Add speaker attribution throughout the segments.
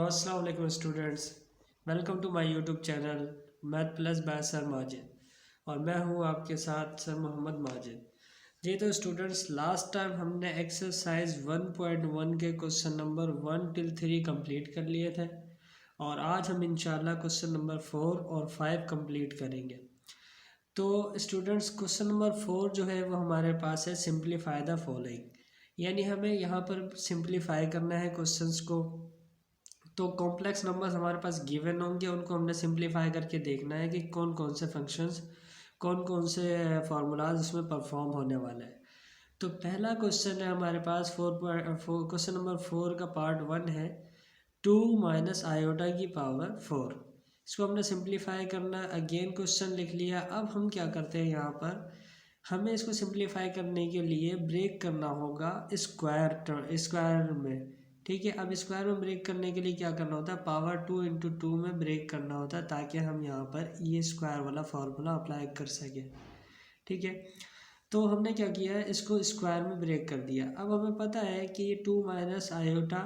Speaker 1: Hello अस्सलाम वालेकुम students. Welcome to my YouTube channel math plus by sir Majid और मैं हूं आपके साथ सर मोहम्मद माजिद। जी तो स्टूडेंट्स, लास्ट टाइम हमने एक्सरसाइज 1.1 के क्वेश्चन नंबर 1 till 3 कंप्लीट कर लिए थे और आज हम इंशाल्लाह क्वेश्चन नंबर 4 और 5 कंप्लीट करेंगे। तो स्टूडेंट्स, क्वेश्चन नंबर 4 जो है वो हमारे पास है सिंप्लीफाई द फॉलोइंग, यानी हमें यहाँ पर सिंप्लीफाई करना है क्वेश्चंस को। तो कॉम्प्लेक्स नंबर्स हमारे पास गिवन होंगे, उनको हमने सिंप्लीफाई करके देखना है कि कौन कौन से फंक्शंस, कौन कौन से फार्मूलाज उसमें परफॉर्म होने वाले हैं। तो पहला क्वेश्चन है हमारे पास क्वेश्चन नंबर 4 का पार्ट 1 है 2 माइनस आयोटा की पावर 4। इसको हमने सिंप्लीफाई करना है। अगेन क्वेश्चन लिख लिया। अब हम क्या करते हैं, यहाँ पर हमें इसको सिंप्लीफाई करने के लिए ब्रेक करना होगा स्क्वायर में। ठीक है, अब स्क्वायर में ब्रेक करने के लिए क्या करना होता है, पावर 2 इंटू 2 में ब्रेक करना होता है ताकि हम यहाँ पर ये स्क्वायर वाला फार्मूला अप्लाई कर सकें। ठीक है, तो हमने क्या किया है, इसको स्क्वायर में ब्रेक कर दिया। अब हमें पता है कि ये 2 माइनस आयोटा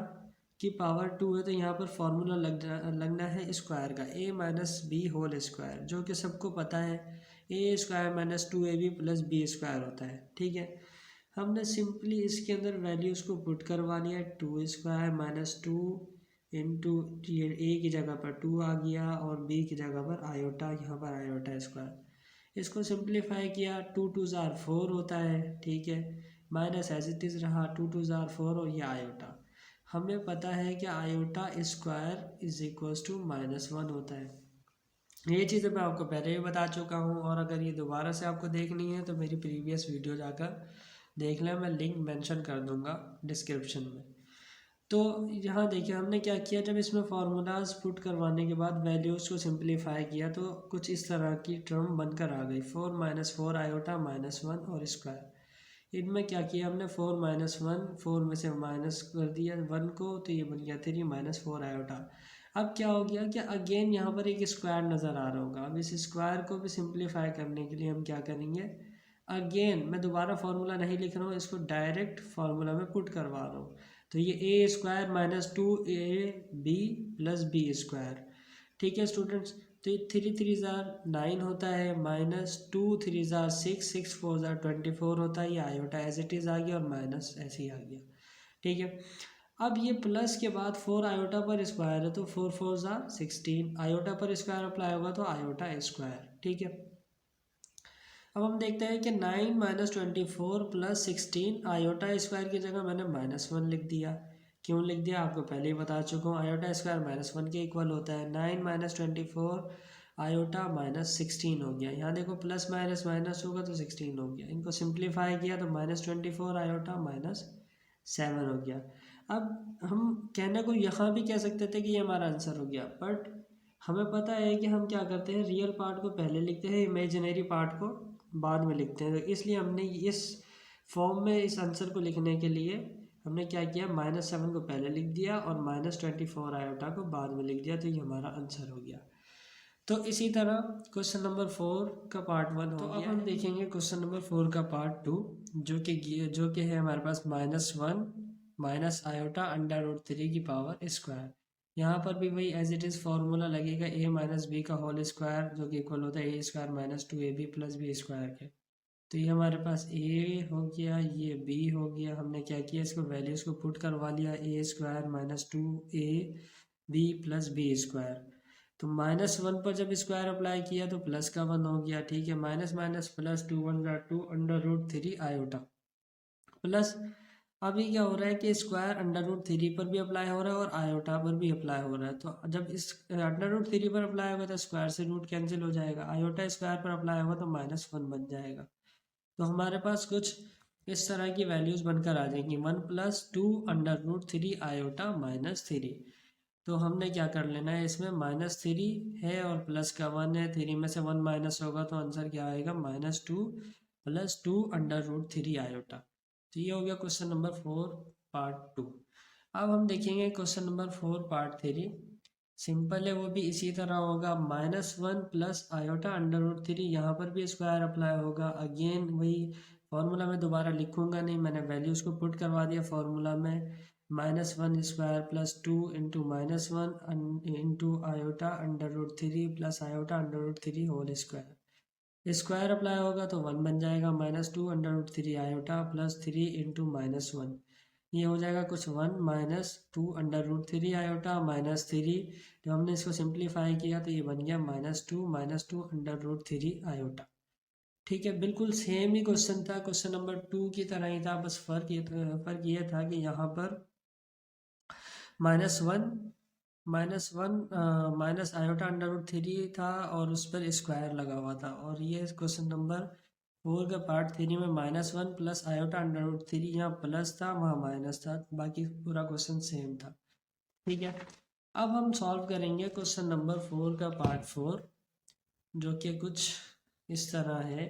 Speaker 1: की पावर 2 है, तो यहाँ पर फार्मूला लगना है स्क्वायर का, A minus B whole square, जो कि सबको पता है A square minus 2ab plus B square होता है। ठीक है, हमने सिंपली इसके अंदर वैल्यूज़ को पुट करवा लिया। 2 स्क्वायर माइनस 2 इंटू ए की जगह पर 2 आ गया और बी की जगह पर आयोटा, यहाँ पर आयोटा स्क्वायर। इसको सिंप्लीफाई किया, 2 2 ज़ार 4 होता है। ठीक है, माइनस एज इट इज़ रहा, 2 2 ज़ार 4 और ये आयोटा। हमें पता है कि iota square is equals to -1 होता है। ये चीज़ें मैं आपको पहले भी बता चुका हूँ और अगर ये दोबारा से आपको देखनी है तो मेरी प्रीवियस वीडियो जाकर देख लें, मैं लिंक मेंशन कर दूंगा डिस्क्रिप्शन में। तो यहाँ देखिए हमने क्या किया, जब इसमें फार्मूलाज पुट करवाने के बाद वैल्यूज़ को सिंप्लीफाई किया तो कुछ इस तरह की टर्म बनकर आ गई, 4 माइनस 4 आयोटा -1 और स्क्वायर। इनमें क्या किया हमने, 4 माइनस 1, 4 में से माइनस कर दिया 1 को, तो ये बन गया 3 माइनस 4 आयोटा। अब क्या हो गया कि अगेन यहाँ पर एक स्क्वायर नज़र आ रहा होगा। अब इस स्क्वायर को भी सिंप्लीफाई करने के लिए हम क्या करेंगे, अगेन मैं दोबारा फार्मूला नहीं लिख रहा हूँ, इसको डायरेक्ट फार्मूला में पुट करवा रहा हूँ। तो ये A square minus 2ab plus B square. ठीक है स्टूडेंट्स, तो ये 3 3 ज़ार 9 होता है, माइनस 2 3 ज़ार 6 6 4 ज़ार 24 होता है। ये आयोटा एज इट इज़ आ गया और माइनस ऐसे ही आ गया। ठीक है, अब ये प्लस के बाद 4 आयोटा पर स्क्वायर है तो 4 4 ज़ार 16, आयोटा पर स्क्वायर अप्लाई होगा तो आयोटा स्क्वायर। ठीक है, अब हम देखते हैं कि 9 माइनस 24 प्लस 16, आयोटा स्क्वायर की जगह मैंने -1 लिख दिया। क्यों लिख दिया आपको पहले ही बता चुका हूँ, आयोटा स्क्वायर -1 के इक्वल होता है। 9 माइनस 24 आयोटा -16 हो गया। यहाँ देखो प्लस माइनस माइनस होगा तो 16 हो गया। इनको सिंप्लीफाई किया तो -24 आयोटा -7 हो गया। अब हम कहने को यहाँ भी कह सकते थे कि ये हमारा आंसर हो गया, बट हमें पता है कि हम क्या करते हैं, रियल पार्ट को पहले लिखते हैं, इमेजिनरी पार्ट को बाद में लिखते हैं। तो इसलिए हमने इस फॉर्म में इस आंसर को लिखने के लिए हमने क्या किया, -7 को पहले लिख दिया और -24 आयोटा को बाद में लिख दिया, तो ये हमारा आंसर हो गया। तो इसी तरह क्वेश्चन नंबर 4 का पार्ट 1 हो गया। अब हम देखेंगे क्वेश्चन नंबर 4 का पार्ट 2, जो कि है हमारे पास -1 माइनस आयोटा √3 की पावर स्क्वायर। यहाँ पर भी वही एज इट इज़ फार्मूला लगेगा, a माइनस बी का होल स्क्वायर, जो कि इक्वल होता है a square minus 2ab plus B square के। तो ये हमारे पास a हो गया, ये b हो गया। हमने क्या किया, इसको वैल्यूज़ को पुट करवा लिया, a square minus 2ab plus B square. तो -1 पर जब स्क्वायर अप्लाई किया तो प्लस का 1 हो गया। ठीक है, minus minus plus 2 1 2 √3 iota plus. अब ये क्या हो रहा है कि स्क्वायर √3 पर भी अप्लाई हो रहा है और आयोटा पर भी अप्लाई हो रहा है। तो जब इस √3 पर अप्लाई होगा तो स्क्वायर से रूट कैंसिल हो जाएगा, आयोटा स्क्वायर पर अप्लाई होगा तो -1 बन जाएगा। तो हमारे पास कुछ इस तरह की वैल्यूज़ बनकर आ जाएंगी, 1 + 2 √3 आयोटा -3। तो हमने क्या कर लेना है, इसमें -3 है और प्लस का 1 है, 3 में से 1 माइनस होगा तो आंसर क्या आएगा, -2 + 2 √3 आयोटा। तो ये हो गया क्वेश्चन नंबर 4 पार्ट 2। अब हम देखेंगे क्वेश्चन नंबर 4 पार्ट 3। सिंपल है, वो भी इसी तरह होगा, -1 प्लस आयोटा √3। यहाँ पर भी स्क्वायर अप्लाई होगा। अगेन वही फार्मूला में दोबारा लिखूंगा नहीं, मैंने वैल्यूज़ को पुट करवा दिया फार्मूला में। -1 square plus 2 into -1 into iota √3 plus iota √3 whole square. Square apply होगा तो 1 बन जाएगा, -2 √3 आयोटा प्लस 3 इंटू -1, ये हो जाएगा कुछ 1 -2 √3 आयोटा -3। जब हमने इसको सिंप्लीफाई किया तो ये बन गया -2 √3 आयोटा। ठीक है, बिल्कुल सेम ही क्वेश्चन था, क्वेश्चन नंबर 2 की तरह ही था, बस फर्क ये था कि यहाँ पर -1 माइनस आयोटा √3 था और उस पर स्क्वायर लगा हुआ था। और ये क्वेश्चन नंबर 4 का पार्ट 3 में -1 प्लस आयोटा √3, यहाँ प्लस था वहाँ माइनस था, बाकी पूरा क्वेश्चन सेम था। ठीक है, अब हम सॉल्व करेंगे क्वेश्चन नंबर 4 का पार्ट 4, जो कि कुछ इस तरह है,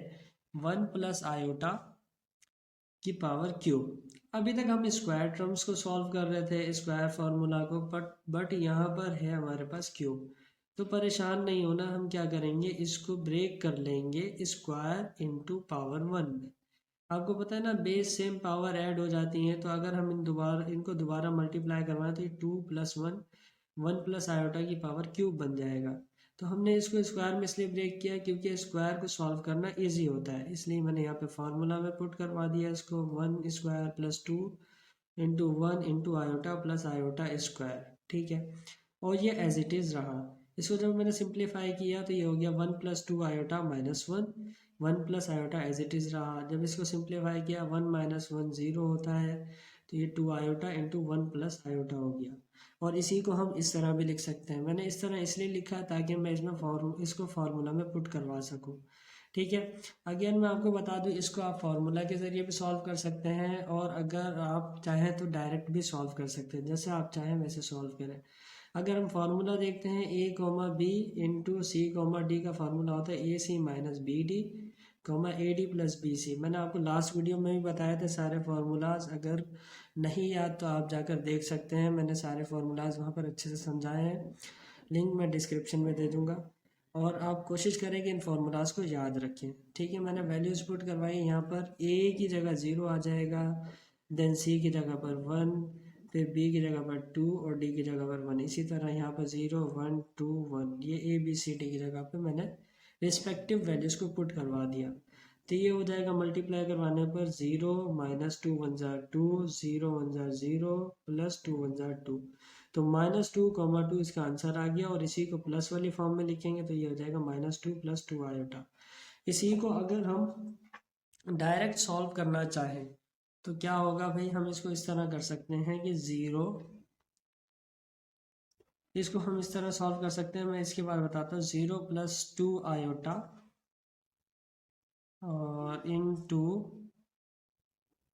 Speaker 1: 1 प्लस आयोटा की पावर क्यूब। अभी तक हम स्क्वायर टर्म्स को सॉल्व कर रहे थे, स्क्वायर फार्मूला को, बट यहाँ पर है हमारे पास क्यूब। तो परेशान नहीं होना, हम क्या करेंगे, इसको ब्रेक कर लेंगे स्क्वायर इंटू पावर 1 में। आपको पता है ना, बेस सेम पावर ऐड हो जाती हैं, तो अगर हम इनको दोबारा मल्टीप्लाई करवाएं तो ये 2 + 1 1 प्लस आयोटा की पावर क्यूब बन जाएगा। तो हमने इसको स्क्वायर में इसलिए ब्रेक किया क्योंकि स्क्वायर को सॉल्व करना इजी होता है, इसलिए मैंने यहाँ पे फार्मूला में पुट करवा दिया इसको, 1 square plus 2 into 1 into iota plus iota square. ठीक है, और ये एज इट इज़ रहा। इसको जब मैंने सिंप्लीफाई किया तो ये हो गया 1 + 2 iota -1, 1 plus iota as it is रहा। जब इसको सिंप्लीफाई किया 1 - 1 0 होता है, तो ये 2 आयोटा इंटू 1 प्लस आयोटा हो गया। और इसी को हम इस तरह भी लिख सकते हैं, मैंने इस तरह इसलिए लिखा ताकि मैं इसको फार्मूला में पुट करवा सकूं। ठीक है, अगेन मैं आपको बता दूं, इसको आप फार्मूला के ज़रिए भी सॉल्व कर सकते हैं, और अगर आप चाहें तो डायरेक्ट भी सॉल्व कर सकते हैं, जैसे आप चाहें वैसे सॉल्व करें। अगर हम फार्मूला देखते हैं, A, B into C, D का फार्मूला होता है AC - BD, AD + BC। मैंने आपको लास्ट वीडियो में भी बताया था सारे फार्मूलाज, अगर नहीं याद तो आप जाकर देख सकते हैं, मैंने सारे फार्मूलाज वहाँ पर अच्छे से समझाए हैं, लिंक मैं डिस्क्रिप्शन में दे दूँगा। और आप कोशिश करें कि इन फार्मूलाज को याद रखें। ठीक है, मैंने वैल्यूज पुट करवाई, यहाँ पर A की जगह 0 आ जाएगा, देन C की जगह पर 1, फिर B की जगह पर 2 और D की जगह पर 1। इसी तरह यहाँ पर 0 1 2 1, ये ABCD की जगह पर मैंने रिस्पेक्टिव वैल्यूज को पुट करवा दिया। तो ये हो जाएगा मल्टीप्लाई करवाने पर 0 - 2 1 2, 0 1 0 प्लस 2 1 2। तो -2, इसका आंसर आ गया, और इसी को प्लस वाली फॉर्म में लिखेंगे तो ये हो जाएगा -2 + 2 आयोटा। इसी को अगर हम डायरेक्ट सॉल्व करना चाहें तो क्या होगा भाई, हम इसको इस तरह कर सकते हैं कि 0, इसको हम इस तरह सॉल्व कर सकते हैं, मैं इसके बाद बताता हूँ, 0 + 2 आयोटा और इंटू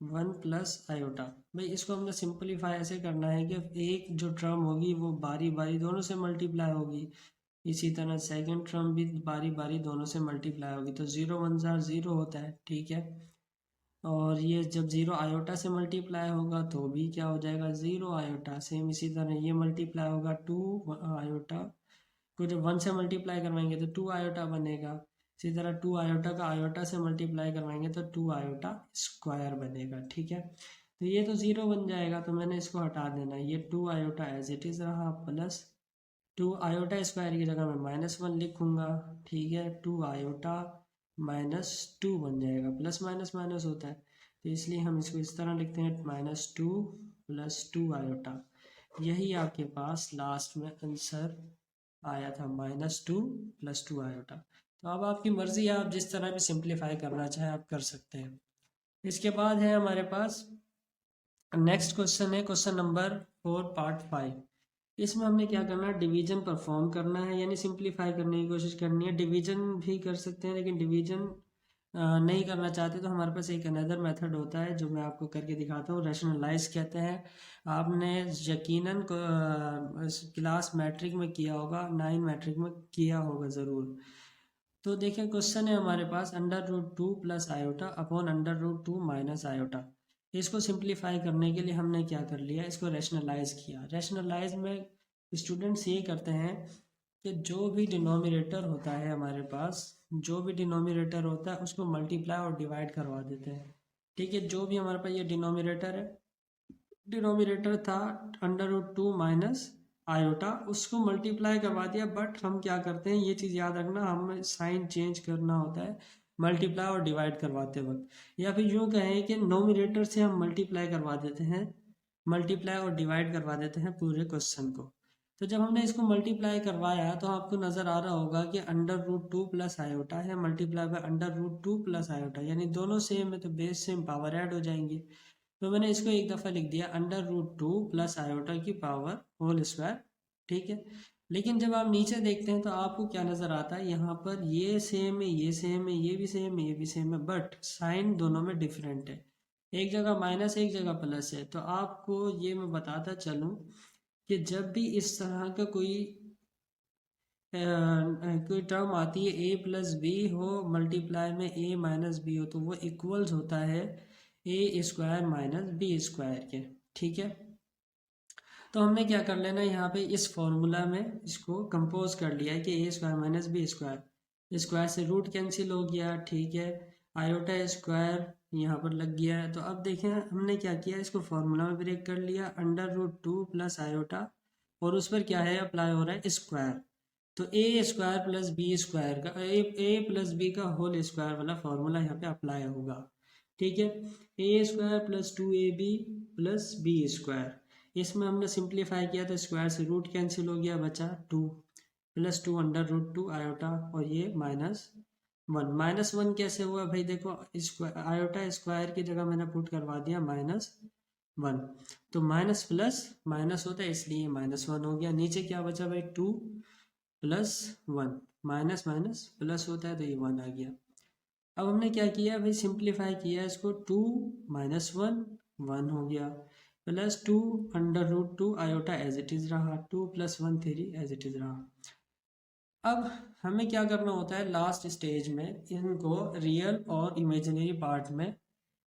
Speaker 1: 1 प्लस आयोटा। भाई इसको हमने सिंपलीफाई ऐसे करना है कि एक जो टर्म होगी वो बारी बारी दोनों से मल्टीप्लाई होगी, इसी तरह सेकंड टर्म भी बारी बारी दोनों से मल्टीप्लाई होगी, तो 0 1 0 होता है। ठीक है, और ये जब 0 आयोटा से मल्टीप्लाई होगा तो भी क्या हो जाएगा, 0 आयोटा। सेम इसी तरह ये मल्टीप्लाई होगा 2 आयोटा को, जब 1 से मल्टीप्लाई करवाएंगे तो 2 आयोटा बनेगा। इसी तरह 2 आयोटा का आयोटा से मल्टीप्लाई करवाएंगे तो 2 आयोटा स्क्वायर बनेगा। ठीक है, तो ये तो 0 बन जाएगा, तो मैंने इसको हटा देना, ये 2 आयोटा एज इट इज़ रहा, प्लस 2 आयोटा स्क्वायर की जगह मैं -1 लिखूंगा। ठीक है, 2 आयोटा -2 बन जाएगा, प्लस माइनस माइनस होता है, तो इसलिए हम इसको इस तरह लिखते हैं, -2 + 2 आयोटा। यही आपके पास लास्ट में आंसर आया था, -2 + 2 आयोटा। तो अब आपकी मर्ज़ी है, आप जिस तरह भी सिंप्लीफाई करना चाहें आप कर सकते हैं। इसके बाद है हमारे पास नेक्स्ट क्वेश्चन है, क्वेश्चन नंबर 4 पार्ट 5। इसमें हमने क्या करना है, डिवीजन परफॉर्म करना है, यानी सिंप्लीफाई करने की कोशिश करनी है। डिवीजन भी कर सकते हैं, लेकिन डिवीजन नहीं करना चाहते तो हमारे पास एक अनदर मेथड होता है जो मैं आपको करके दिखाता हूँ, रैशनलाइज कहते हैं। आपने यकीनन क्लास मैट्रिक में किया होगा, 9 मैट्रिक में किया होगा ज़रूर। तो देखिए क्वेश्चन है हमारे पास, √2 + आयोटा अपॉन √2 - आयोटा। इसको सिंप्लीफाई करने के लिए हमने क्या कर लिया, इसको रैशनलाइज किया। रैशनलाइज में स्टूडेंट्स ये करते हैं कि जो भी डिनोमिनेटर होता है हमारे पास, जो भी डिनोमिनेटर होता है उसको मल्टीप्लाई और डिवाइड करवा देते हैं। ठीक है, जो भी हमारे पास ये डिनोमिनेटर है डिनोमिनेटर था √2 माइनस आयोटा, उसको मल्टीप्लाई करवा दिया। बट हम क्या करते हैं, ये चीज़ याद रखना, हमें साइन चेंज करना होता है मल्टीप्लाई और डिवाइड करवाते वक्त, या फिर यूँ कहें कि नोमिनेटर से हम मल्टीप्लाई करवा देते हैं, मल्टीप्लाई और डिवाइड करवा देते हैं पूरे क्वेश्चन को। तो जब हमने इसको मल्टीप्लाई करवाया तो आपको नज़र आ रहा होगा कि √2 प्लस आयोटा है मल्टीप्लाई बाय √2 प्लस आयोटा, यानी दोनों सेम है तो बेस सेम, पावर ऐड हो जाएंगे। तो मैंने इसको एक दफ़ा लिख दिया √2 प्लस आयोटा की पावर होल स्क्वायर, ठीक है। लेकिन जब आप नीचे देखते हैं तो आपको क्या नज़र आता है, यहाँ पर ये सेम है, ये सेम है, ये भी सेम है, ये भी सेम है, बट साइन दोनों में डिफरेंट है। एक जगह माइनस, एक जगह प्लस है। तो आपको ये मैं बताता चलूँ कि जब भी इस तरह का कोई टर्म आती है a+b हो मल्टीप्लाई में a-b हो, तो वो इक्वल्स होता है a² माइनस बी स्क्वायर के, ठीक है। तो हमने क्या कर लेना, यहाँ पे इस फॉर्मूला में इसको कंपोज कर लिया है कि a² minus B square, square से रूट कैंसिल हो गया, ठीक है। आयोटा स्क्वायर यहाँ पर लग गया है। तो अब देखें हमने क्या किया, इसको फॉर्मूला में ब्रेक कर लिया, √2 प्लस आयोटा, और उस पर क्या है अप्लाई हो रहा है स्क्वायर। तो a² प्लस बी स्क्वायर का a+b का होल स्क्वायर वाला फॉर्मूला यहाँ पे अप्लाई होगा, ठीक है। a² plus 2ab plus B square, इसमें हमने सिंप्लीफाई किया तो स्क्वायर से रूट कैंसिल हो गया, बचा 2 प्लस 2 √2 आयोटा, और ये -1। -1 कैसे हुआ भाई, देखो आयोटा स्क्वायर की जगह मैंने पुट करवा दिया -1, तो माइनस प्लस माइनस होता है इसलिए -1 हो गया। नीचे क्या बचा भाई, 2 प्लस 1, माइनस माइनस प्लस होता है तो ये 1 आ गया। अब हमने क्या किया भाई, सिंप्लीफाई किया इसको, 2 -1 1 हो गया, plus 2 √2 iota as it is रहा, 2 + 1 3 एज इट इज़ रहा। अब हमें क्या करना होता है, लास्ट स्टेज में इनको रियल और इमेजिनरी पार्ट में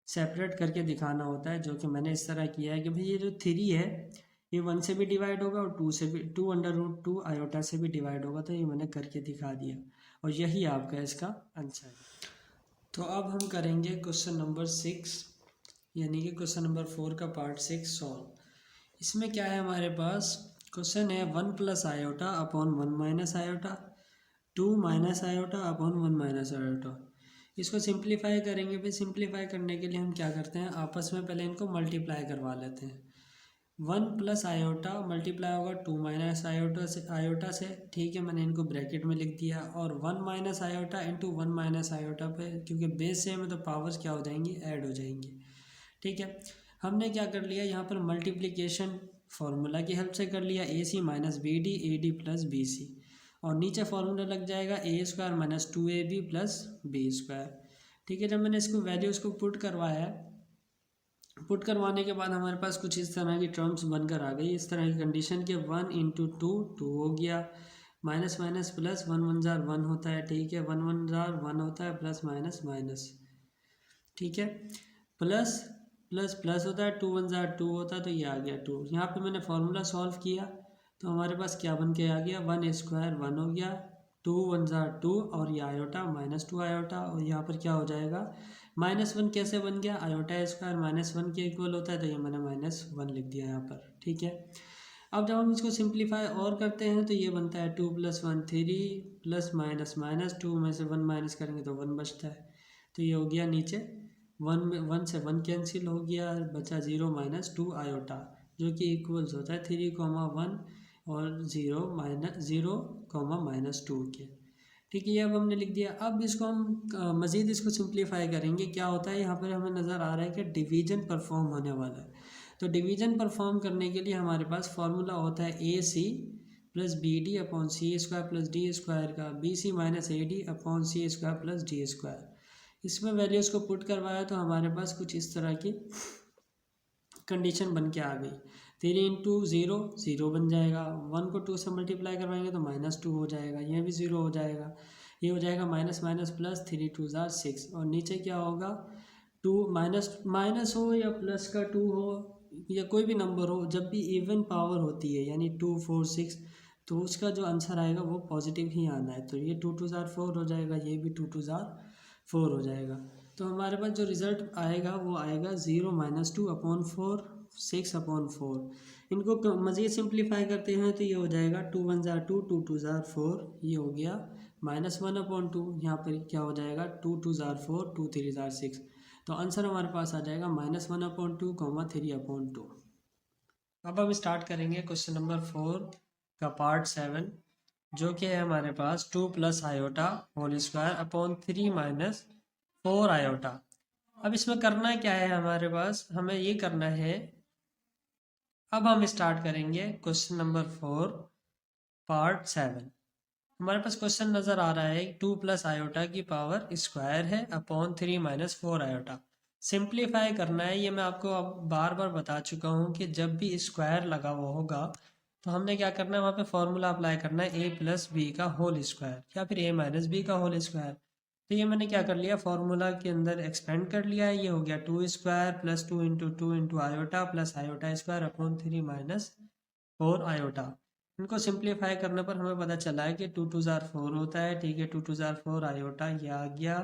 Speaker 1: सेपरेट करके दिखाना होता है, जो कि मैंने इस तरह किया है कि भाई ये जो 3 है ये 1 से भी डिवाइड होगा और 2 से भी, 2 √2 आयोटा से भी डिवाइड होगा, तो ये मैंने करके दिखा दिया, और यही आपका इसका आंसर है। तो अब हम करेंगे क्वेश्चन नंबर 6, यानी कि क्वेश्चन नंबर 4 का पार्ट 6 सॉल्व। इसमें क्या है हमारे पास, क्वेश्चन है 1 plus iota upon 1 minus iota, 2 minus iota upon 1 minus iota. इसको सिंप्लीफाई करेंगे, फिर सिंप्लीफाई करने के लिए हम क्या करते हैं, आपस में पहले इनको मल्टीप्लाई करवा लेते हैं। 1 प्लस आयोटा मल्टीप्लाई होगा 2 माइनस आयोटा से, ठीक है, मैंने इनको ब्रैकेट में लिख दिया, और 1 minus iota into 1 minus iota पे, क्योंकि बेस सेम है तो पावर्स क्या हो जाएंगी, ऐड हो जाएंगी, ठीक है। हमने क्या कर लिया यहाँ पर, मल्टीप्लिकेशन फार्मूला की हेल्प से कर लिया, AC minus BD AD plus BC, और नीचे फार्मूला लग जाएगा a² minus 2ab plus B square, ठीक है। जब मैंने इसको वैल्यूज़ को पुट करवाया, पुट करवाने के बाद हमारे पास कुछ इस तरह की टर्म्स बनकर आ गई, इस तरह की कंडीशन के 1 × 2 2 हो गया, माइनस माइनस प्लस, 1 1 जार 1 होता है, ठीक है, 1 1 जार 1 होता है, प्लस माइनस माइनस, ठीक है, प्लस प्लस प्लस होता है, 2 1 जार 2 होता है, तो ये आ गया 2। यहाँ पे मैंने फार्मूला सॉल्व किया तो हमारे पास क्या बन के आ गया, 1² 1 हो गया, 2 1 जार 2, और ये आयोटा -2 आयोटा, और यहाँ पर क्या हो जाएगा, -1 कैसे बन गया, आयोटा स्क्वायर -1 के इक्वल होता है, तो ये मैंने -1 लिख दिया यहाँ पर, ठीक है। अब जब हम इसको सिंप्लीफाई और करते हैं तो ये बनता है 2 + 1 3 प्लस माइनस माइनस, 2 में से 1 माइनस करेंगे तो 1 बचता है, तो ये हो गया नीचे 1 में 1 से 1 कैंसिल हो गया, बचा 0 - 2 आयोटा, जो कि इक्वल्स होता है 3, 1 और 0 -2 के, ठीक है। ये अब हमने लिख दिया। अब इसको हम मज़ीद इसको सिंप्लीफाई करेंगे, क्या होता है यहाँ पर हमें नज़र आ रहा है कि डिवीजन परफॉर्म होने वाला है। तो डिवीजन परफॉर्म करने के लिए हमारे पास फार्मूला होता है AC plus BD upon C² plus D² का, BC minus AD upon C² plus D²। इसमें वैल्यूज़ को पुट करवाया तो हमारे पास कुछ इस तरह की कंडीशन बन के आ गई, 3 × 0 0 बन जाएगा, 1 को 2 से मल्टीप्लाई करवाएंगे तो -2 हो जाएगा, ये भी 0 हो जाएगा, ये हो जाएगा माइनस माइनस प्लस, 3 2 जार 6, और नीचे क्या होगा, 2 माइनस हो या प्लस का 2 हो या कोई भी नंबर हो, जब भी इवन पावर होती है यानी 2 4 6, तो उसका जो आंसर आएगा वो पॉजिटिव ही आना है। तो ये 2 2 जार 4 हो जाएगा, ये भी 2 2 जार 4 हो जाएगा। तो हमारे पास जो रिज़ल्ट आएगा वो आएगा 0 - 2 अपॉन 4 6/4। इनको मज़ीद सिंप्लीफाई करते हैं तो ये हो जाएगा 2 1 ज़ार 2, 2 2 ज़ार 4, ये हो गया -1/2। यहाँ पर क्या हो जाएगा 2 2 ज़ार 4, 2 3 ज़ार 6। तो आंसर हमारे पास आ जाएगा -1/2, 3/2। अब हम स्टार्ट करेंगे क्वेश्चन नंबर 4 का पार्ट 7, जो कि है हमारे पास 2 + iota whole square upon 3 - 4 iota. अब इसमें करना क्या है, हमारे पास हमें ये करना है। अब हम स्टार्ट करेंगे क्वेश्चन नंबर 4 पार्ट 7। हमारे पास क्वेश्चन नज़र आ रहा है 2 + आयोटा की पावर स्क्वायर है अपॉन 3 - 4 आयोटा। सिंप्लीफाई करना है, ये मैं आपको अब बार बार बता चुका हूँ कि जब भी स्क्वायर लगा हुआ होगा तो हमने क्या करना है, वहाँ पे फॉर्मूला अप्लाई करना है a + b का होल स्क्वायर या फिर a - b का होल स्क्वायर। तो ये मैंने क्या कर लिया, फॉर्मूला के अंदर एक्सपेंड कर लिया है। ये हो गया 2 square + 2 × 2 × iota + iota square upon 3 - 4 iota. इनको सिंप्लीफाई करने पर हमें पता चला है कि 2 2 ज़ार 4 होता है। ठीक है, 2 2 ज़ार 4 आयोटा ये आ गया,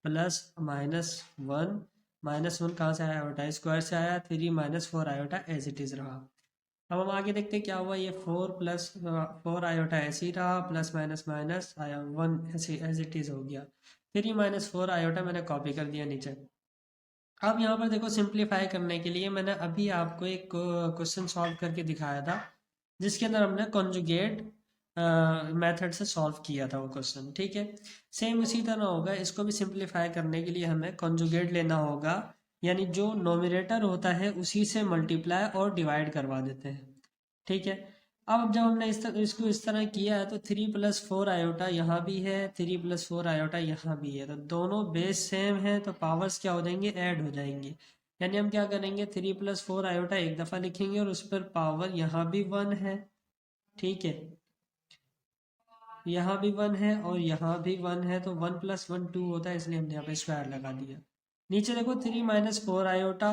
Speaker 1: प्लस -1 -1 कहाँ से आया, आयोटा स्क्वायर से आया। 3 - 4 आयोटा एज इट इज़ रहा। अब हम आगे देखते हैं क्या हुआ। ये 4 + 4 आयोटा ऐसे ही रहा, प्लस माइनस माइनस आया 1 ऐसे एज इट इज़ हो गया। 3 - 4 आयोटा मैंने कॉपी कर दिया नीचे। अब यहाँ पर देखो, सिंप्लीफाई करने के लिए मैंने अभी आपको एक क्वेश्चन सॉल्व करके दिखाया था, जिसके अंदर हमने कॉन्जुगेट मेथड से सॉल्व किया था वो क्वेश्चन। ठीक है, सेम उसी तरह होगा। इसको भी सिंप्लीफाई करने के लिए हमें कॉन्जुगेट लेना होगा, यानी जो नोमिनेटर होता है उसी से मल्टीप्लाई और डिवाइड करवा देते हैं। ठीक है, अब जब हमने इसको इस तरह किया है तो 3 + 4 आयोटा यहाँ भी है, 3 + 4 आयोटा यहाँ भी है, तो दोनों बेस सेम है तो पावर्स क्या हो जाएंगे, ऐड हो जाएंगे। यानी हम क्या करेंगे, 3 + 4 आयोटा एक दफ़ा लिखेंगे और उस पर पावर यहाँ भी 1 है। ठीक है, यहाँ भी 1 है और यहाँ भी 1 है, तो 1 + 1 2 होता है, इसलिए हमने यहाँ पे स्क्वायर लगा दिया। नीचे देखो 3 - 4 आयोटा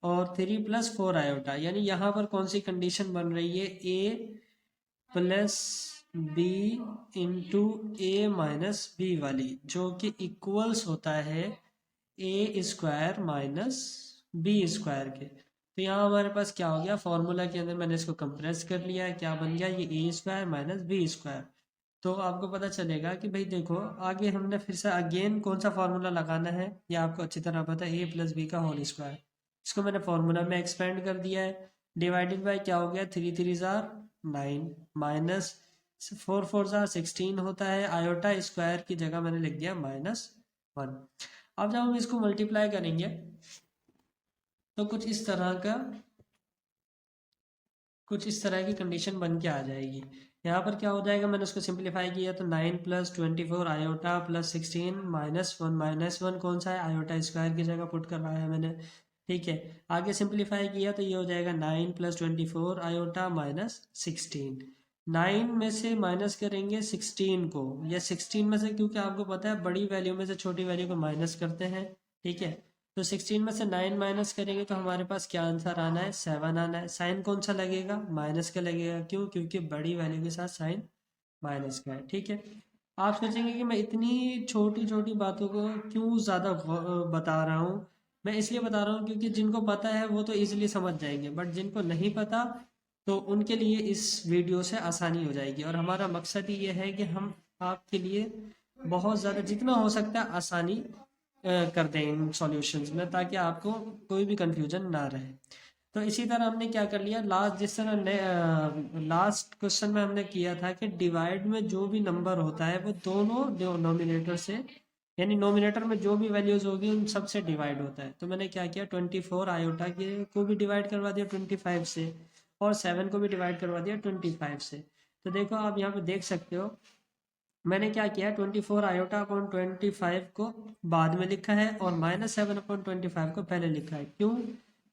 Speaker 1: और 3 + 4 आयोटा, यानी यहाँ पर कौन सी कंडीशन बन रही है, a + b × a - b वाली, जो कि इक्वल्स होता है a² - b² के। तो यहाँ हमारे पास क्या हो गया, फॉर्मूला के अंदर मैंने इसको कंप्रेस कर लिया है, क्या बन गया, ये a² - b²। तो आपको पता चलेगा कि भाई देखो, आगे हमने फिर से अगेन कौन सा फार्मूला लगाना है, ये आपको अच्छी तरह पता है, a + b का होल स्क्वायर। इसको मैंने फार्मूला में एक्सपेंड कर दिया है। डिवाइडेड बाय क्या हो गया, 3 3 ज़ार 9 माइनस 4 4 ज़ार 16 होता है। आयोटा स्क्वायर की जगह मैंने लिख दिया -1। अब जब हम इसको मल्टीप्लाई करेंगे तो कुछ इस तरह की कंडीशन बन के आ जाएगी। यहाँ पर क्या हो जाएगा, मैंने उसको सिंप्लीफाई किया तो 9 + 24 आयोटा + 16 -1 कौन सा है, आयोटा स्क्वायर की जगह पुट करवाया है मैंने। ठीक है, आगे सिंप्लीफाई किया तो ये हो जाएगा 9 + 24 आयोटा -16। 9 में से माइनस करेंगे 16 को, या 16 में से, क्योंकि आपको पता है बड़ी वैल्यू में से छोटी वैल्यू को माइनस करते हैं। ठीक है, तो 16 में से 9 माइनस करेंगे तो हमारे पास क्या आंसर आना है, 7 आना है। साइन कौन सा लगेगा, माइनस का लगेगा, क्यों, क्योंकि बड़ी वैल्यू के साथ साइन माइनस का है। ठीक है, आप सोचेंगे कि मैं इतनी छोटी छोटी बातों को क्यों ज़्यादा बता रहा हूँ। मैं इसलिए बता रहा हूँ क्योंकि जिनको पता है वो तो इजीली समझ जाएंगे, बट जिनको नहीं पता तो उनके लिए इस वीडियो से आसानी हो जाएगी। और हमारा मकसद ही ये है कि हम आपके लिए बहुत ज़्यादा जितना हो सकता है आसानी कर दें इन सॉल्यूशंस में, ताकि आपको कोई भी कंफ्यूजन ना रहे। तो इसी तरह हमने क्या कर लिया, लास्ट जिस तरह लास्ट क्वेश्चन में हमने किया था कि डिवाइड में जो भी नंबर होता है वो दोनों नोमिनेटर से, यानी नोमिनेटर में जो भी वैल्यूज होगी उन सब से डिवाइड होता है। तो मैंने क्या किया, 24 आयोटा के को भी डिवाइड करवा दिया 25 से, और 7 को भी डिवाइड करवा दिया 25 से। तो देखो आप यहाँ पे देख सकते हो, मैंने क्या किया, 24 आयोटा अपॉन 25 को बाद में लिखा है और -7 अपॉन 25 को पहले लिखा है। क्यों,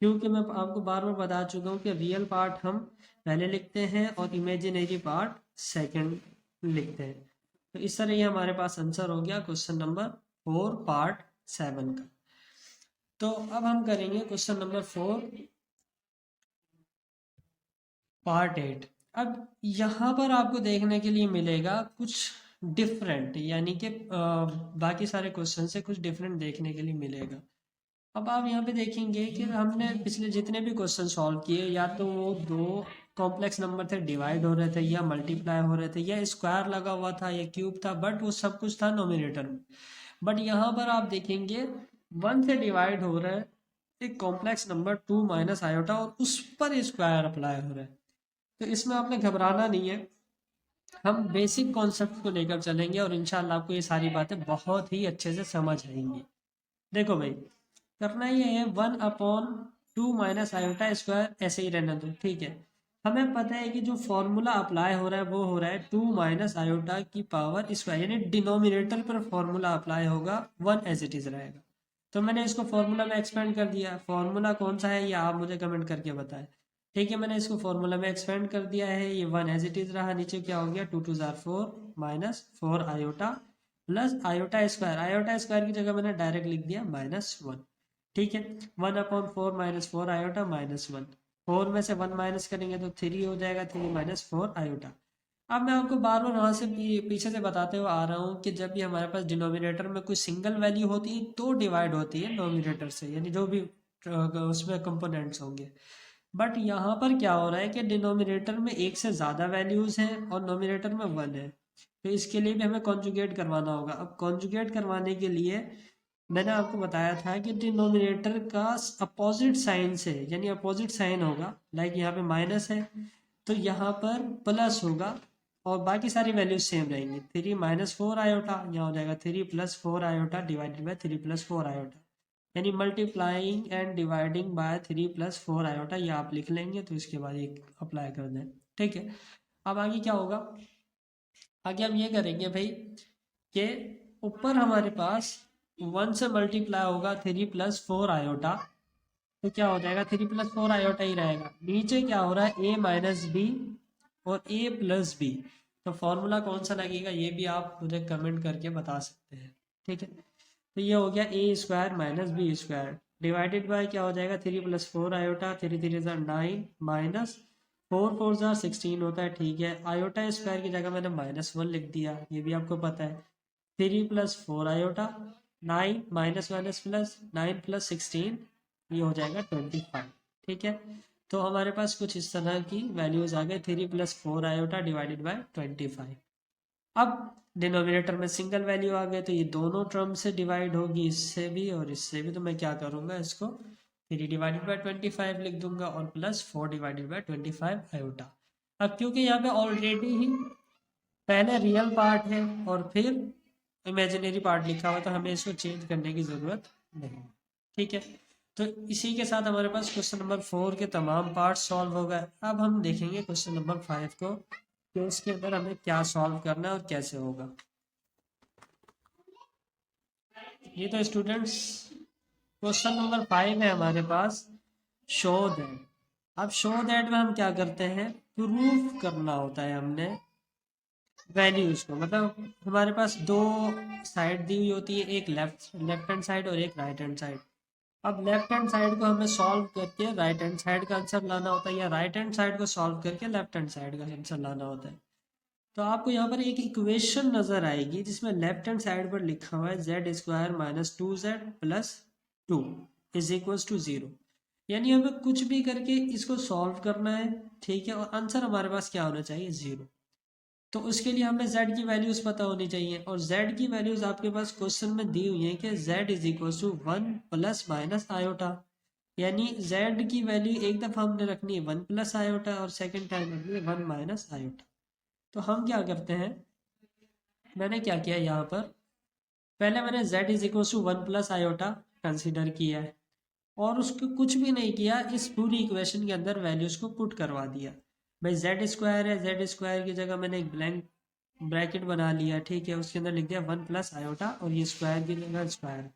Speaker 1: क्योंकि मैं आपको बार बार बता चुका हूँ कि रियल पार्ट हम पहले लिखते हैं और इमेजिनरी पार्ट सेकंड लिखते हैं। तो इस तरह ये हमारे पास आंसर हो गया क्वेश्चन नंबर 4 पार्ट 7 का। तो अब हम करेंगे क्वेश्चन नंबर 4 पार्ट 8। अब यहाँ पर आपको देखने के लिए मिलेगा कुछ डिफरेंट, यानी कि बाकी सारे क्वेश्चन से कुछ डिफरेंट देखने के लिए मिलेगा। अब आप यहाँ पे देखेंगे कि हमने पिछले जितने भी क्वेश्चन सॉल्व किए या तो वो दो कॉम्प्लेक्स नंबर थे डिवाइड हो रहे थे या मल्टीप्लाई हो रहे थे या स्क्वायर लगा हुआ था या क्यूब था, बट वो सब कुछ था नोमिनेटर में। बट यहाँ पर आप देखेंगे 1 से डिवाइड हो रहा है एक कॉम्प्लेक्स नंबर 2 माइनस आयोटा और उस पर स्क्वायर अप्लाई हो रहा है। तो इसमें आपने घबराना नहीं है, हम बेसिक कॉन्सेप्ट को लेकर चलेंगे और इंशाल्लाह आपको ये सारी बातें बहुत ही अच्छे से समझ आएंगी। देखो भाई, करना ये है 1/2 माइनस आयोटा स्क्वायर ऐसे ही रहना दो, ठीक है। हमें पता है कि जो फॉर्मूला अप्लाई हो रहा है वो हो रहा है 2 माइनस आयोटा की पावर स्क्वायर, यानी डिनोमिनेटर पर फॉर्मूला अप्लाई होगा, 1 एज इट इज रहेगा। तो मैंने इसको फॉर्मूला में एक्सपेंड कर दिया। फॉर्मूला कौन सा है ये आप मुझे कमेंट करके बताएं। ठीक है, मैंने इसको फॉर्मूला में एक्सपेंड कर दिया है, ये 1 एज इट इज रहा। नीचे क्या हो गया, 2 2 jar 4 minus 4 iota plus iota square. Iota square की जगह मैंने डायरेक्ट लिख दिया -1। ठीक है, 1/4 माइनस 4 आयोटा -1। 4 में से 1 माइनस करेंगे तो 3 हो जाएगा, 3 माइनस 4 आयोटा। अब मैं आपको बार बार वहां से पीछे से बताते हुए आ रहा हूँ कि जब भी हमारे पास डिनोमिनेटर में कोई सिंगल वैल्यू होती है तो डिवाइड होती है नोमिनेटर से, यानी जो भी उसमें कंपोनेंट्स होंगे। बट यहाँ पर क्या हो रहा है कि डिनोमिनेटर में एक से ज़्यादा वैल्यूज़ हैं और नोमिनेटर में 1 है। तो इसके लिए भी हमें कॉन्जुगेट करवाना होगा। अब कॉन्जुगेट करवाने के लिए मैंने आपको बताया था कि डिनोमिनेटर का अपोजिट साइन से, यानी अपोजिट साइन होगा, लाइक यहाँ पे माइनस है तो यहाँ पर प्लस होगा और बाकी सारी वैल्यूज सेम रहेंगी। 3 माइनस 4 आयोटा, यहाँ हो जाएगा 3 plus 4 iota divided by 3 plus 4 iota, यानी multiplying and dividing by 3 plus 4 iota. ये आप लिख लेंगे तो इसके बाद ये अप्लाई कर दें। ठीक है, अब आगे क्या होगा, आगे हम ये करेंगे भाई कि ऊपर हमारे पास 1 से मल्टीप्लाई होगा 3 प्लस 4 आयोटा, तो क्या हो जाएगा 3 प्लस 4 आयोटा ही रहेगा। नीचे क्या हो रहा है, a माइनस बी और a प्लस बी। तो फॉर्मूला कौन सा लगेगा ये भी आप मुझे कमेंट करके बता सकते हैं। ठीक है, तो ये हो गया A square minus B square divided by क्या हो जाएगा 3 प्लस 4 आयोटा, 3 3 ज़ार 9 माइनस 4 4 ज़ार 16 होता है। ठीक है, आयोटा स्क्वायर की जगह मैंने -1 लिख दिया, ये भी आपको पता है। 3 plus 4 iota, 9 minus minus plus 9 plus 16, ये हो जाएगा 25। ठीक है, तो हमारे पास कुछ इस तरह की वैल्यूज आ गए, 3 प्लस 4 आयोटा डिवाइडेड बाय 25। अब डिनोमिनेटर में सिंगल वैल्यू आ गए तो ये दोनों टर्म से डिवाइड होगी, इससे भी और इससे भी। तो मैं क्या करूँगा, इसको 3 डिवाइडेड बाय 25 लिख दूंगा और प्लस 4 डिवाइडेड बाय 25 आयोटा। अब क्योंकि यहाँ पे ऑलरेडी ही पहले रियल पार्ट है और फिर इमेजिनरी पार्ट लिखा हुआ, तो हमें इसको चेंज करने की ज़रूरत नहीं। ठीक है, तो इसी के साथ हमारे पास क्वेश्चन नंबर 4 के तमाम पार्ट सॉल्व हो गए। अब हम देखेंगे क्वेश्चन नंबर 5 को कि उसके अंदर हमें क्या सॉल्व करना है और कैसे होगा। ये तो स्टूडेंट्स क्वेश्चन नंबर 5 है हमारे पास, शो दैट। अब शो दैट में हम क्या करते हैं, प्रूफ करना होता है हमने वैल्यूज को। मतलब हमारे पास दो साइड दी हुई होती है, एक लेफ्ट हैंड साइड और एक राइट हैंड साइड। अब लेफ्ट हैंड साइड को हमें सॉल्व करके राइट हैंड साइड का आंसर लाना होता है, या राइट हैंड साइड को सॉल्व करके लेफ्ट हैंड साइड का आंसर लाना होता है। तो आपको यहाँ पर एक इक्वेशन नजर आएगी जिसमें लेफ्ट हैंड साइड पर लिखा हुआ है Z square minus 2z plus 2 is equal to 0। यानी हमें कुछ भी करके इसको सॉल्व करना है, ठीक है, और आंसर हमारे पास क्या होना चाहिए, 0। तो उसके लिए हमें z की वैल्यूज पता होनी चाहिए, और z की वैल्यूज आपके पास क्वेश्चन में दी हुई है कि z is equal to 1 plus minus iota. यानी z की वैल्यू एक दफा हमने रखनी है 1 प्लस आयोटा और सेकंड टाइम रखनी है 1 माइनस आयोटा। तो हम क्या करते हैं, मैंने क्या किया यहाँ पर, पहले मैंने z is equal to 1 plus iota consider किया है और उसको कुछ भी नहीं किया, इस पूरी इक्वेशन के अंदर वैल्यूज को पुट करवा दिया। भाई जेड स्क्वायर है, जेड स्क्वायर की जगह मैंने एक ब्लैंक ब्रैकेट बना लिया, ठीक है, उसके अंदर लिख दिया 1 प्लस आयोटा और ये स्क्वायर की जगह स्क्वायर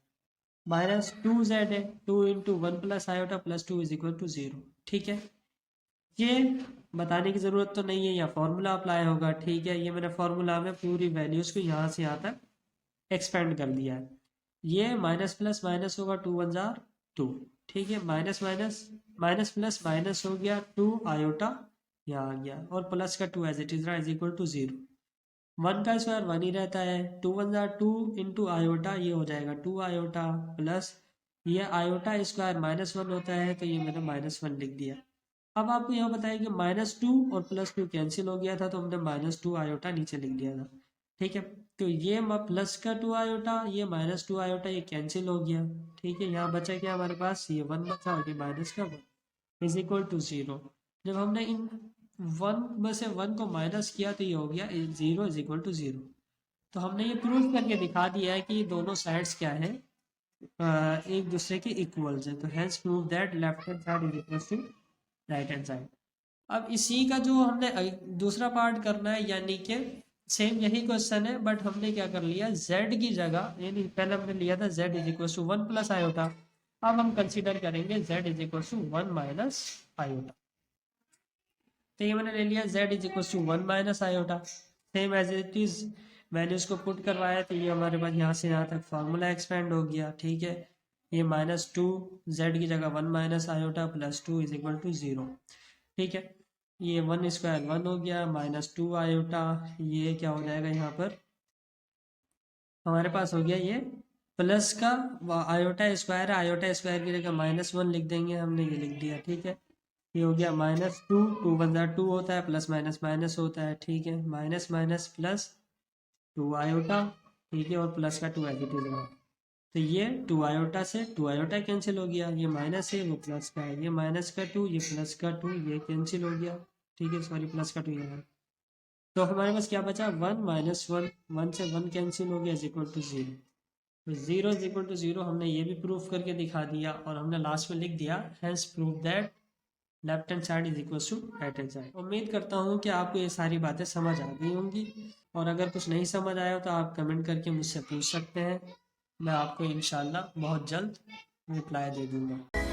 Speaker 1: माइनस 2z है, 2 into 1 plus iota plus 2 is equal to 0। ठीक है, ये बताने की ज़रूरत तो नहीं है, या फॉर्मूला अप्लाई होगा। ठीक है, ये मैंने फॉर्मूला में पूरी वैल्यूज़ को यहाँ से यहाँ तक एक्सपेंड कर दिया है। ये माइनस प्लस माइनस होगा, 2 1 जार 2। ठीक है, minus minus minus plus minus हो गया 2 आयोटा यहाँ आ गया, और प्लस का 2 एज इट इज रहा इज इक्वल टू 0। 1 का स्क्वायर 1 ही रहता है, 2 1 जार 2 इंटू आयोटा, ये हो जाएगा 2 आयोटा प्लस ये आयोटा स्क्वायर -1 होता है, तो ये मैंने -1 लिख दिया। अब आपको यह बताया कि -2 और +2 कैंसिल हो गया था, तो हमने -2 आयोटा नीचे लिख दिया था। ठीक है, तो ये प्लस का 2 आयोटा, ये -2 आयोटा, ये कैंसिल हो गया। ठीक है, यहाँ बचा क्या हमारे पास, ये 1 बचा और ये माइनस का 1 इज इक्वल टू 0। जब हमने इन 1 में से 1 को माइनस किया तो ये हो गया 0 इज इक्वल टू 0। तो हमने ये प्रूव करके दिखा दिया है कि ये दोनों साइड्स क्या है, एक दूसरे के इक्वल्स है। तो hence prove that left hand side is equal to right hand side. अब इसी का जो हमने दूसरा पार्ट करना है, यानी कि सेम यही क्वेश्चन है, बट हमने क्या कर लिया, z की जगह, यानी पहले हमने लिया था z is equal to 1 plus iota, अब हम कंसीडर करेंगे z is equal to 1 minus iota. तो ये मैंने ले लिया z is equal to 1 minus iota, same as it is values को पुट करवाया, तो ये हमारे पास यहाँ से यहाँ तक फार्मूला एक्सपेंड हो गया। ठीक है, ये -2 z की जगह 1 minus iota +2 is equal to 0। ठीक है, ये 1 स्क्वायर 1 हो गया, -2 आयोटा, ये क्या हो जाएगा यहाँ पर हमारे पास हो गया ये प्लस का आयोटा स्क्वायर है, आयोटा स्क्वायर की जगह -1 लिख देंगे, हमने ये लिख दिया। ठीक है, ये हो गया -2, 2 वन ज़ा 2 होता है, प्लस माइनस माइनस होता है। ठीक है, माइनस माइनस प्लस 2 आयोटा। ठीक है, और प्लस का 2 एज इट इज रहा, तो ये 2 आयोटा से 2 आयोटा कैंसिल हो गया, ये माइनस है वो प्लस का है, ये माइनस का 2 ये प्लस का 2 ये कैंसिल हो गया। ठीक है, सॉरी प्लस का 2 ये है, तो हमारे पास क्या बचा 1 -1, 1 से 1 कैंसिल हो गया इज इक्वल टू 0। तो 0 इज इक्वल टू 0 हमने ये भी प्रूफ करके दिखा दिया, और हमने लास्ट में लिख दिया hence prove that left hand side is equal to right hand side. उम्मीद करता हूँ कि आपको ये सारी बातें समझ आ गई होंगी, और अगर कुछ नहीं समझ आया हो तो आप कमेंट करके मुझसे पूछ सकते हैं, मैं आपको इंशाल्लाह बहुत जल्द रिप्लाई दे दूँगा।